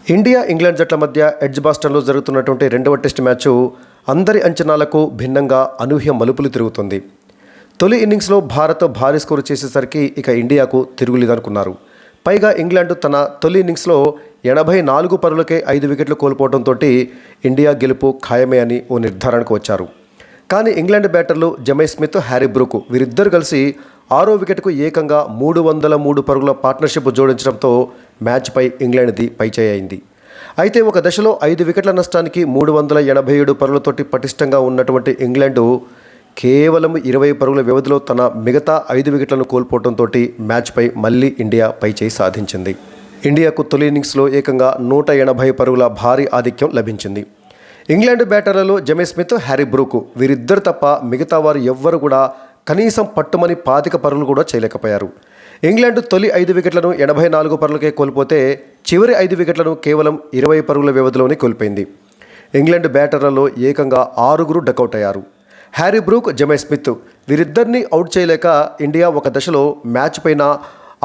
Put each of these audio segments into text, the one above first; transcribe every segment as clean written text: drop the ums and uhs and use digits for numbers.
India England జట్ల మధ్య ఎడ్జ్బాస్టన్లో జరుగుతున్నటువంటి రెండవ టెస్ట్ మ్యాచ్ అందరి అంచనాలకు భిన్నంగా అనూహ్య మలుపులు తిరుగుతుంది. తొలి ఇన్నింగ్స్లో భారత్ భారీ స్కోరు చేసేసరికి ఇక ఇండియాకు తిరుగులేదనుకున్నారు. పైగా ఇంగ్లాండ్ తన తొలి ఇన్నింగ్స్లో 84 పరుగులకే 5 వికెట్లు కోల్పోవడంతో ఇండియా గెలుపు ఖాయమే అని ఓ నిర్ధారణకు వచ్చారు. కానీ ఇంగ్లాండ్ బ్యాటర్లు జమై స్మిత్, హ్యారీ బ్రూక్ వీరిద్దరు కలిసి 6వ వికెట్కు ఏకంగా 303 పరుగుల పార్ట్నర్షిప్ జోడించడంతో మ్యాచ్పై ఇంగ్లాండ్ది పైచేయి అయింది. అయితే ఒక దశలో 5 వికెట్ల నష్టానికి 387 పరుగులతోటి పటిష్టంగా ఉన్నటువంటి ఇంగ్లాండ్ కేవలం 20 పరుగుల వ్యవధిలో తన మిగతా 5 వికెట్లను కోల్పోవడంతో మ్యాచ్పై మళ్ళీ ఇండియా పైచేయి సాధించింది. ఇండియాకు తొలి ఇన్నింగ్స్లో ఏకంగా 180 పరుగుల భారీ ఆధిక్యం లభించింది. ఇంగ్లాండ్ బ్యాటర్లలో జమై స్మిత్, హ్యారీ బ్రూక్ వీరిద్దరు తప్ప మిగతా వారు ఎవ్వరు కూడా కనీసం పట్టుమని 25 పరుగులు కూడా చేయలేకపోయారు. ఇంగ్లాండ్ తొలి 5 వికెట్లను 84 పరుగులకే కోల్పోతే చివరి 5 వికెట్లను కేవలం 20 పరుగుల వ్యవధిలోనే కోల్పోయింది. ఇంగ్లాండ్ బ్యాటర్లలో ఏకంగా 6 డకౌట్ అయ్యారు. హ్యారీ బ్రూక్, జమై స్మిత్ వీరిద్దరిని అవుట్ చేయలేక ఇండియా ఒక దశలో మ్యాచ్ పైన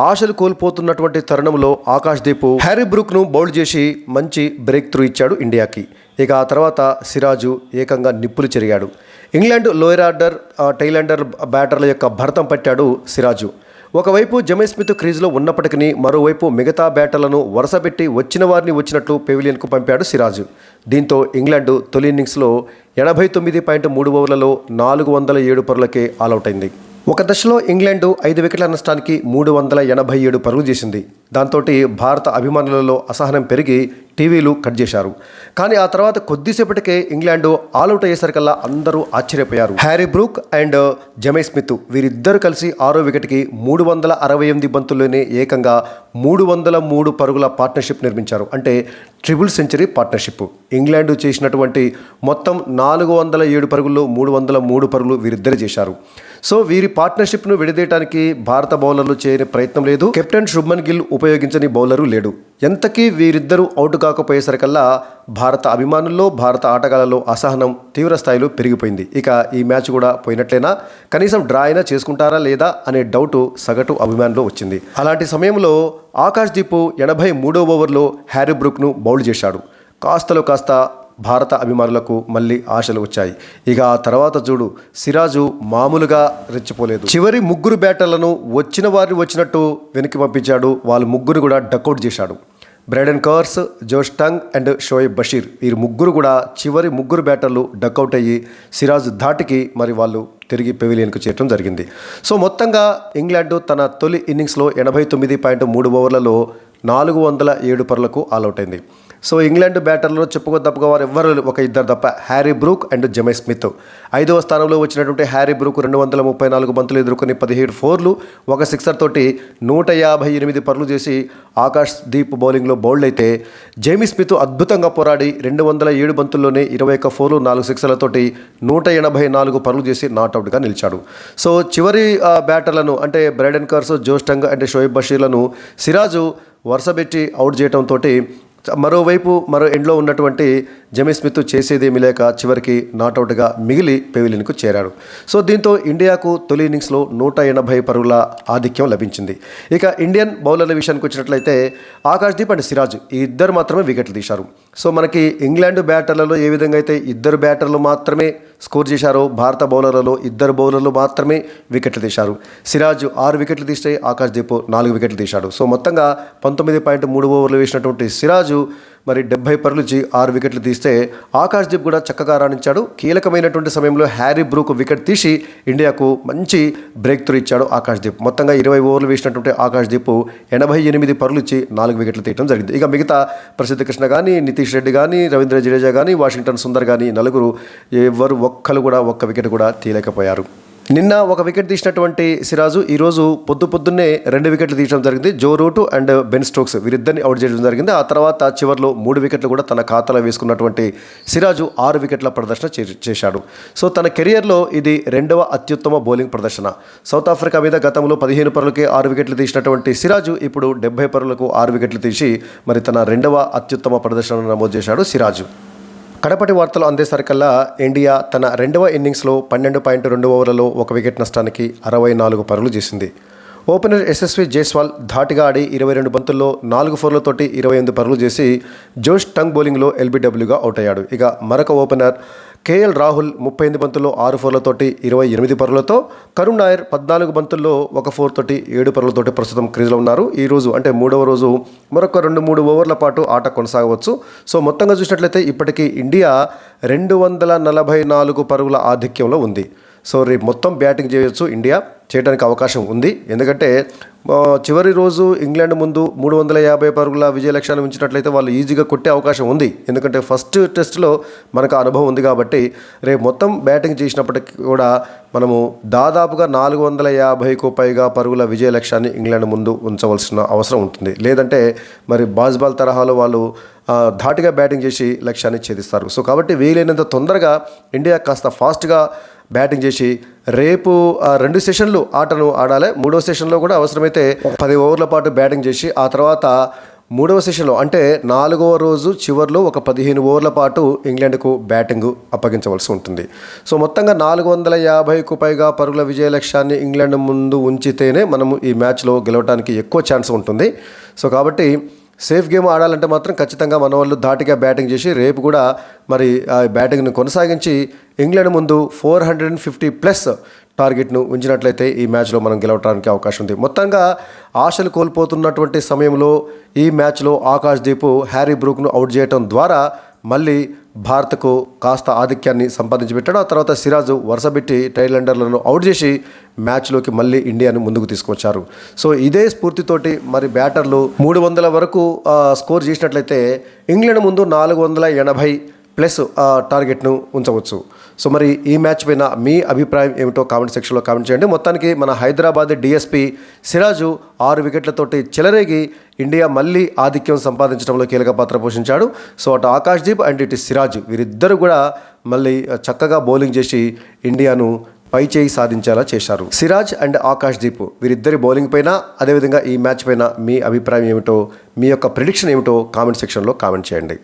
ఆశలు కోల్పోతున్నటువంటి తరుణంలో ఆకాశ్దీప్ హ్యారీ బ్రూక్ను బౌల్డ్ చేసి మంచి బ్రేక్ త్రూ ఇచ్చాడు ఇండియాకి. ఇక ఆ తర్వాత సిరాజు ఏకంగా నిప్పులు చెరిగాడు. ఇంగ్లాండ్ లోయర్ ఆర్డర్ టైలాండర్ బ్యాటర్ల యొక్క భరతం పట్టాడు సిరాజు. ఒకవైపు జమై స్మిత్ క్రీజ్లో ఉన్నప్పటికీ మరోవైపు మిగతా బ్యాటర్లను వరుసపెట్టి వచ్చిన వారిని వచ్చినట్లు పెవిలియన్కు పంపాడు సిరాజు. దీంతో ఇంగ్లాండ్ తొలి ఇన్నింగ్స్లో 89.3 ఓవర్లలో 407 పరుగులకే ఆలౌట్ అయింది. ఒక దశలో ఇంగ్లాండ్ 5 వికెట్ల నష్టానికి 387 పరుగులు చేసింది. దాంతో భారత అభిమానులలో అసహనం పెరిగి టీవీలు కట్ చేశారు. కానీ ఆ తర్వాత కొద్దిసేపటికే ఇంగ్లాండ్ ఆల్అౌట్ అయ్యేసరికల్లా అందరూ ఆశ్చర్యపోయారు. హ్యారీ బ్రూక్ అండ్ జమై స్మిత్ వీరిద్దరు కలిసి 6వ వికెట్కి 368 బంతుల్లోనే ఏకంగా 303 పరుగుల పార్ట్నర్షిప్ నిర్మించారు. అంటే ట్రిపుల్ సెంచరీ పార్ట్నర్షిప్. ఇంగ్లాండ్ చేసినటువంటి మొత్తం 407 పరుగుల్లో 303 పరుగులు వీరిద్దరు చేశారు. సో వీరి పార్ట్నర్షిప్ను విడదీయడానికి భారత బౌలర్లు చేయని ప్రయత్నం లేదు. కెప్టెన్ శుభ్మన్ గిల్ ఉపయోగించని బౌలరు లేడు. ఎంతకీ వీరిద్దరూ అవుట్ కాకపోయేసరికల్లా భారత అభిమానుల్లో, భారత ఆటగాళ్లలో అసహనం తీవ్ర స్థాయిలో పెరిగిపోయింది. ఇక ఈ మ్యాచ్ కూడా పోయినట్లేనా, కనీసం డ్రా అయినా చేసుకుంటారా లేదా అనే డౌట్ సగటు అభిమానుల్లో వచ్చింది. అలాంటి సమయంలో ఆకాశ్దీప్ 83వ ఓవర్లో హ్యారీ బ్రూక్ను బౌల్డ్ చేశాడు. కాస్తలో కాస్త భారత అభిమానులకు మళ్ళీ ఆశలు వచ్చాయి. ఇక ఆ తర్వాత చూడు, సిరాజు మామూలుగా రెచ్చిపోలేదు. చివరి 3 బ్యాటర్లను వచ్చిన వారిని వచ్చినట్టు వెనక్కి పంపించాడు. వాళ్ళు 3 కూడా డకౌట్ చేశాడు. Brydon Carse, Josh Tongue and Shoaib Bashir వీరు 3 కూడా చివరి 3 బ్యాటర్లు డకౌట్ అయ్యి సిరాజ్ ధాటికి మరి వాళ్ళు తిరిగి పెవిలియన్కు చేరడం జరిగింది. సో మొత్తంగా ఇంగ్లాండ్ తన తొలి ఇన్నింగ్స్లో 89.3 ఓవర్లలో 407 పరుగులకు ఆల్అౌట్ అయింది. సో ఇంగ్లాండ్ బ్యాటర్లలో చెప్పుకోదప్పగా వారు ఎవ్వరు ఒక ఇద్దరు తప్ప, హ్యారీ బ్రూక్ అండ్ జమై స్మిత్. 5వ స్థానంలో వచ్చినటువంటి హ్యారీ బ్రూక్ 234 బంతులు ఎదుర్కొని 17 ఫోర్లు, ఒక సిక్సర్ తోటి 158 పరుగులు చేసి ఆకాశ్దీప్ బౌలింగ్లో బౌల్డ్ అయితే, జమై స్మిత్ అద్భుతంగా పోరాడి 207 బంతుల్లోనే 21 ఫోర్లు, 4 సిక్సర్లతోటి 184 పరుగులు చేసి నాట్అవుట్గా నిలిచాడు. సో చివరి బ్యాటర్లను అంటే Brydon Carse, Josh Tongue and Shoaib బషీర్లను సిరాజు వరుసపెట్టి అవుట్ చేయడంతో మరోవైపు మరో ఎండ్లో ఉన్నటువంటి జమై స్మిత్ చేసేదేమీ లేక చివరికి నాట్అవుట్గా మిగిలి పెవిలియన్కు చేరాడు. సో దీంతో ఇండియాకు తొలి ఇన్నింగ్స్లో 180 పరుగుల ఆధిక్యం లభించింది. ఇక ఇండియన్ బౌలర్ల విషయానికి వచ్చినట్లయితే ఆకాశ్దీప్ అండ్ సిరాజ్ ఈ ఇద్దరు మాత్రమే వికెట్లు తీశారు. సో మనకి ఇంగ్లాండ్ బ్యాటర్లలో ఏ విధంగా అయితే 2 బ్యాటర్లు మాత్రమే స్కోర్ చేశారో, భారత బౌలర్లలో 2 బౌలర్లు మాత్రమే వికెట్లు తీశారు. సిరాజ్ 6 వికెట్లు తీస్తే ఆకాశ్దీప్ 4 వికెట్లు తీశాడు. సో మొత్తంగా 19.3 ఓవర్లు వేసినటువంటి సిరాజు మరి 70 పరుగులు 6 వికెట్లు తీస్తే ఆకాశ్దీప్ కూడా చక్కగా రాణించాడు. కీలకమైనటువంటి సమయంలో హ్యారీ బ్రూక్ వికెట్ తీసి ఇండియాకు మంచి బ్రేక్ త్రూ ఇచ్చాడు ఆకాశ్దీప్. మొత్తంగా 20 ఓవర్లు వేసినటువంటి ఆకాశ్దీప్ 88 పరుగులు 4 వికెట్లు తీయడం జరిగింది. ఇక మిగతా ప్రసిద్ధ కృష్ణ కానీ, నితీష్ రెడ్డి కానీ, రవీంద్ర జడేజా కానీ, వాషింగ్టన్ సుందర్ కానీ నలుగురు ఎవరు ఒక్క వికెట్ కూడా తీయలేకపోయారు. నిన్న ఒక వికెట్ తీసినటువంటి సిరాజు ఈరోజు పొద్దున్నే 2 వికెట్లు తీయడం జరిగింది. Joe Root and Ben Stokes వీరిద్దరిని అవుట్ చేయడం జరిగింది. ఆ తర్వాత చివరిలో 3 వికెట్లు కూడా తన ఖాతాలో వేసుకున్నటువంటి సిరాజు 6 వికెట్ల ప్రదర్శన చేశాడు. సో తన కెరియర్లో ఇది 2వ అత్యుత్తమ బౌలింగ్ ప్రదర్శన. సౌత్ ఆఫ్రికా మీద గతంలో 15 పరుగులకే 6 వికెట్లు తీసినటువంటి సిరాజు ఇప్పుడు 70 పరుగులకు 6 వికెట్లు తీసి మరి తన 2వ అత్యుత్తమ ప్రదర్శనను నమోదు చేశాడు సిరాజు. కడపటి వార్తలు అందేసరికల్లా ఇండియా తన 2వ ఇన్నింగ్స్లో 12.2 ఓవర్లలో 1 వికెట్ నష్టానికి 64 పరుగులు చేసింది. ఓపెనర్ యశస్వి జైస్వాల్ ధాటిగా ఆడి 22 బంతుల్లో 4 4లతోటి 28 పరుగులు చేసి జోష్ టంగ్ బౌలింగ్లో ఎల్బీడబ్ల్యూగా అవుట్ అయ్యాడు. ఇక మరొక ఓపెనర్ కేఎల్ రాహుల్ 38 బంతుల్లో 6 4లతోటి 28 పరుగులతో, కరుణ్ నాయర్ 14 బంతుల్లో 1 4 తోటి 7 పరుగులతోటి ప్రస్తుతం క్రీజ్లో ఉన్నారు. ఈ రోజు అంటే 3వ రోజు మరొక 2-3 ఓవర్ల పాటు ఆట కొనసాగవచ్చు. సో మొత్తంగా చూసినట్లయితే ఇప్పటికీ ఇండియా 244 పరుగుల ఆధిక్యంలో ఉంది. సో రేపు మొత్తం బ్యాటింగ్ చేయొచ్చు, ఇండియా చేయడానికి అవకాశం ఉంది. ఎందుకంటే చివరి రోజు ఇంగ్లాండ్ ముందు 350 పరుగుల విజయ లక్ష్యాన్ని ఉంచినట్లయితే వాళ్ళు ఈజీగా కొట్టే అవకాశం ఉంది. ఎందుకంటే ఫస్ట్ టెస్ట్లో మనకు అనుభవం ఉంది కాబట్టి రేపు మొత్తం బ్యాటింగ్ చేసినప్పటికీ కూడా మనము దాదాపుగా 450కు పైగా పరుగుల విజయ లక్ష్యాన్ని ఇంగ్లాండ్ ముందు ఉంచవలసిన అవసరం ఉంటుంది. లేదంటే మరి బాల్ తరహాలో వాళ్ళు ధాటిగా బ్యాటింగ్ చేసి లక్ష్యాన్ని ఛేదిస్తారు. సో కాబట్టి వీలైనంత తొందరగా ఇండియా కాస్త ఫాస్ట్గా బ్యాటింగ్ చేసి రేపు 2 సెషన్లు ఆటను ఆడాలి. 3వ సెషన్లో కూడా అవసరమైతే 10 ఓవర్ల పాటు బ్యాటింగ్ చేసి ఆ తర్వాత 3వ సెషన్లో అంటే 4వ రోజు చివరిలో ఒక 15 ఓవర్ల పాటు ఇంగ్లాండ్కు బ్యాటింగ్ అప్పగించవలసి ఉంటుంది. సో మొత్తంగా 450కు పైగా పరుగుల విజయ లక్ష్యాన్ని ఇంగ్లాండ్ ముందు ఉంచితేనే మనము ఈ మ్యాచ్లో గెలవడానికి ఎక్కువ ఛాన్స్ ఉంటుంది. సో కాబట్టి సేఫ్ గేమ్ ఆడాలంటే మాత్రం ఖచ్చితంగా మన వాళ్ళు ధాటిగా బ్యాటింగ్ చేసి రేపు కూడా మరి ఆ బ్యాటింగ్ను కొనసాగించి ఇంగ్లాండ్ ముందు 450+ టార్గెట్ను ఉంచినట్లయితే ఈ మ్యాచ్లో మనం గెలవడానికి అవకాశం ఉంది. మొత్తంగా ఆశలు కోల్పోతున్నటువంటి సమయంలో ఈ మ్యాచ్లో ఆకాశ్దీప్ హ్యారీ బ్రూక్ను అవుట్ చేయడం ద్వారా మళ్ళీ భారత్కు కాస్త ఆధిక్యాన్ని సంపాదించి పెట్టాడు. ఆ తర్వాత సిరాజ్ వరుసబెట్టి టైలెండర్లను అవుట్ చేసి మ్యాచ్లోకి మళ్ళీ ఇండియాను ముందుకు తీసుకొచ్చారు. సో ఇదే స్ఫూర్తితోటి మరి బ్యాటర్లు 300 వరకు స్కోర్ చేసినట్లయితే ఇంగ్లాండ్ ముందు 480+ టార్గెట్ను ఉంచవచ్చు. సో మరి ఈ మ్యాచ్ పైన మీ అభిప్రాయం ఏమిటో కామెంట్ సెక్షన్లో కామెంట్ చేయండి. మొత్తానికి మన హైదరాబాద్ డిఎస్పీ సిరాజు 6 వికెట్లతోటి చెలరేగి ఇండియా మళ్ళీ ఆధిక్యం సంపాదించడంలో కీలక పాత్ర పోషించాడు. సో అటు ఆకాశ్దీప్ అండ్ ఇటు సిరాజ్ వీరిద్దరు కూడా మళ్ళీ చక్కగా బౌలింగ్ చేసి ఇండియాను పై చేయి సాధించేలా చేశారు. సిరాజ్ అండ్ ఆకాశ్దీప్ వీరిద్దరి బౌలింగ్ పైన అదేవిధంగా ఈ మ్యాచ్ పైన మీ అభిప్రాయం ఏమిటో, మీ యొక్క ప్రిడిక్షన్ ఏమిటో కామెంట్ సెక్షన్లో కామెంట్ చేయండి.